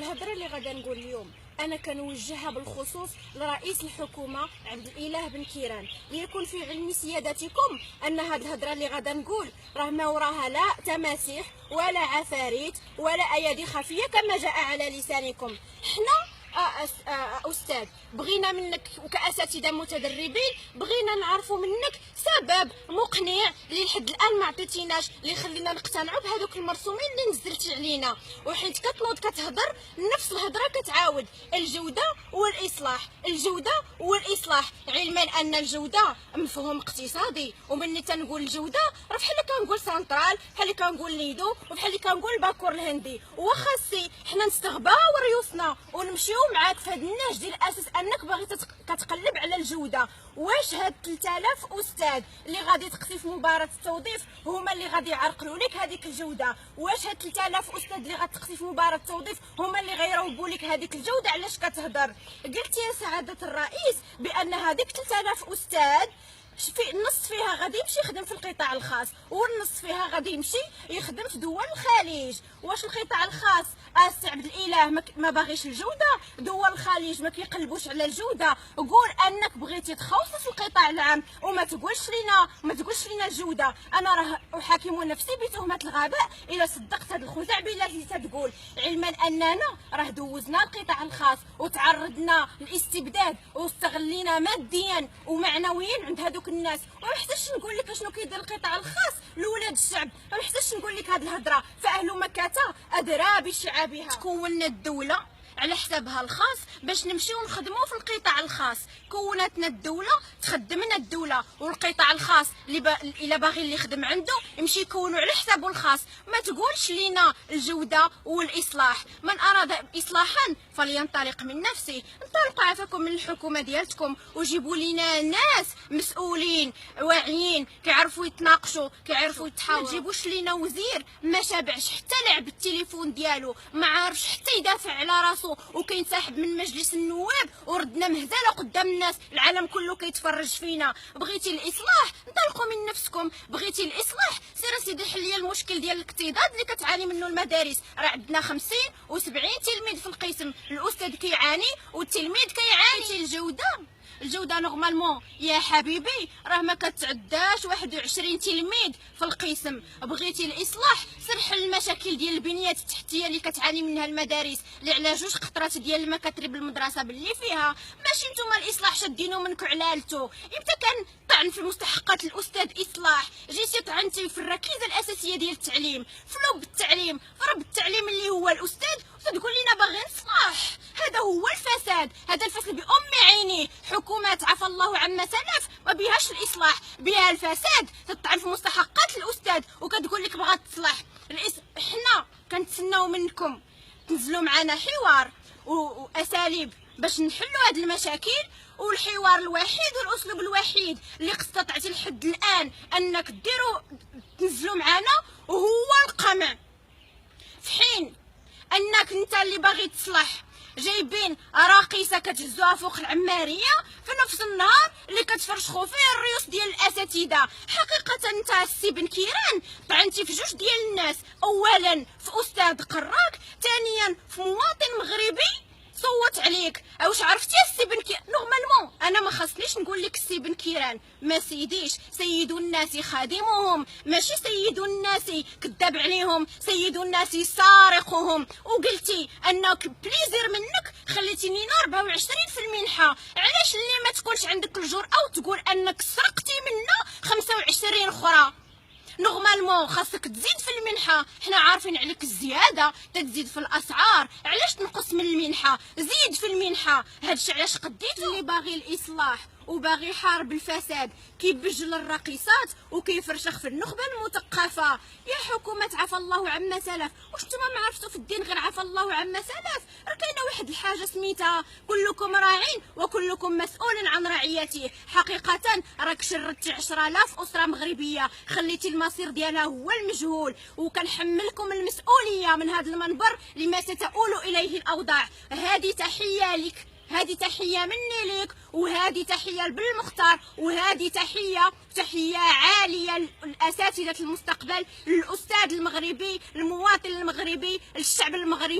الهضره اللي غادا نقول اليوم انا كنوجهها بالخصوص لرئيس الحكومه عبد الاله بن كيران، ليكون في علم سيادتكم ان هذه الهضره اللي غادا نقول راه ما وراها لا تماسيح ولا عفاريت ولا ايادي خفيه كما جاء على لسانكم. حنا استاذ بغينا منك وكاساتذه متدربين بغينا نعرفوا منك سبب مقنع اللي لحد الان ما عطيتيناش اللي يخلينا نقتنعوا بهذوك المرسومين اللي نزلتي علينا. وحيت كتنوض كتهضر نفس الهضره كتعاود الجوده والاصلاح، الجوده والاصلاح، علما ان الجوده مفهوم اقتصادي، ومني تنقول الجوده راه بحال اللي كنقول سنترال، بحال اللي كنقول ليدو، وبحال اللي كنقول باكور الهندي. وخاصي حنا نستغباو ريوسنا ونمشيو معاك في هذا النهج ديال الاساس انك باغي كتقلب على الجوده. واش هاد 3000 استاذ اللي غادي تقصي في مباراه التوظيف هما اللي غادي يعرقلوا لك هذيك الجوده؟ واش هاد 3000 استاذ اللي غتقصي في مباراه التوظيف هما اللي غيروبوا لك هذيك الجوده؟ علاش كتهضر؟ قلتي يا سعاده الرئيس بان هذيك 3000 استاذ في النص فيها غادي يمشي يخدم في القطاع الخاص، والنص فيها غادي يمشي يخدم في دول الخليج. واش القطاع الخاص السي عبد الاله ما باغيش الجوده؟ دول الخليج ما كيقلبوش على الجوده؟ قول انك بغيتي تخصص القطاع العام وما تقولش لينا الجوده. انا راه احاكم نفسي بتهمه الغباء الا صدقت هذه الخزعبله اللي تتقول، علما اننا راه دوزنا القطاع الخاص وتعرضنا للاستبداد واستغلينا ماديا ومعنويا عند هذوك الناس. وما محتاجش نقول لك شنو كيدير القطاع الخاص لولاد الشعب، ما محتاجش نقول لك هذه الهضره، فاهل مكه ادرى بشعابها. تكوننا الدوله على حسابها الخاص باش نمشيو نخدموا في القطاع الخاص، كونتنا الدوله تخدمنا الدوله، والقطاع الخاص الا باغي اللي يخدم عنده يمشي يكونوا على حسابه الخاص. ما تقولش لينا الجوده والاصلاح، من اراد اصلاحا فلينطلق من نفسه. انطلقوا عافاكم من الحكومه ديالتكم وجيبوا لينا ناس مسؤولين واعيين كيعرفوا يتناقشوا كيعرفوا يتحاوروا. ما تجيبوش لينا وزير ما شابعش حتى لعب التليفون ديالو، ما عارفش حتى يدافع على راسو وكينسحب من مجلس النواب وردنا مهزله قدام الناس، العالم كله كيتفرج فينا. بغيتي الاصلاح انطلقوا من نفسكم، بغيتي الاصلاح سير سيدي حل لي المشكل ديال الاكتظاظ اللي كتعاني منه المدارس. راه عندنا 50 و70 تلميذ في القسم، الاستاذ كيعاني والتلميذ كيعاني. الجوده نورمالمون يا حبيبي راه ما كتعداش 21 تلميذ في القسم. بغيتي الاصلاح سير حل المشاكل ديال البنيات التحتيه اللي كتعاني منها المدارس، اللي على 2 قطرات ديال المكاتب بالمدرسه باللي فيها. ماشي نتوما الاصلاح شادينو منكم علالتو. امتى كان طعن في مستحقات الاستاذ اصلاح؟ جيتي طعنتي في الركيزه الاساسيه ديال التعليم، في لب التعليم، في رب التعليم اللي هو الاستاذ، وتقول لنا باغي نصلاح. هذا هو الفساد، هذا الفساد بأم عيني. حكومات عفى الله عما سلف ما بيهاش الاصلاح، بها الفساد. تطعن في مستحقات الاستاذ وكتقول لك بغات تصلح. حنا كنتسناو منكم تنزلوا معنا حوار واساليب باش نحلوا هذه المشاكل. والحوار الوحيد والاسلوب الوحيد اللي استطعتي لحد الان انك تنزلوا معنا وهو القمع، في حين انك انت اللي باغي تصلح جايبين راقصه كتهزوها فوق العماريه في نفس النهار اللي كتفرشخوا فيه الريوس ديال الاساتذه. حقيقه انت السي بن كيران طعنتي في 2 ديال الناس، اولا في استاذ قراك، ثانيا في مواطن مغربي صوت عليك. واش عرفتي السي بن كيران؟ نورمالمون انا ما خاصنيش نقول لك السي بن كيران، ما سيديش، سيد الناس خادمهم، ماشي سيد الناس كذاب عليهم، سيد الناس سارقهم. وقلتي انك بليزير منك خليتيني 24 في المنحه. علاش اللي ما تكونش عندك الجرأه وتقول انك سرقتي منا 25 اخرى؟ نورمالمون خاصك تزيد في المنحه، حنا عارفين عليك الزياده تزيد في الاسعار، علاش تنقص من المنحه؟ زيد في المنحه. هادشي علاش قديتو. اللي باغي الاصلاح وباغي يحارب الفساد كيبجل الراقصات وكيفرشخ في النخبه المثقفه. يا حكومه عفى الله عما سلف، واش نتوما ما عرفتوا في الدين غير عفى الله عما سلف؟ راه كاينه واحد الحاجه سميتها كلكم راع وكلكم مسؤول عن رعيته. حقيقه راك شردتي 10000 اسره مغربيه، خليتي المصير ديالها هو المجهول، وكنحملكم المسؤوليه من هذا المنبر لما ستؤول اليه الاوضاع. هذه تحيه لك، هذه تحية مني ليك، وهذه تحية بالمختار، وهذه تحية عالية لأساتذة المستقبل، للأستاذ المغربي، المواطن المغربي، الشعب المغربي.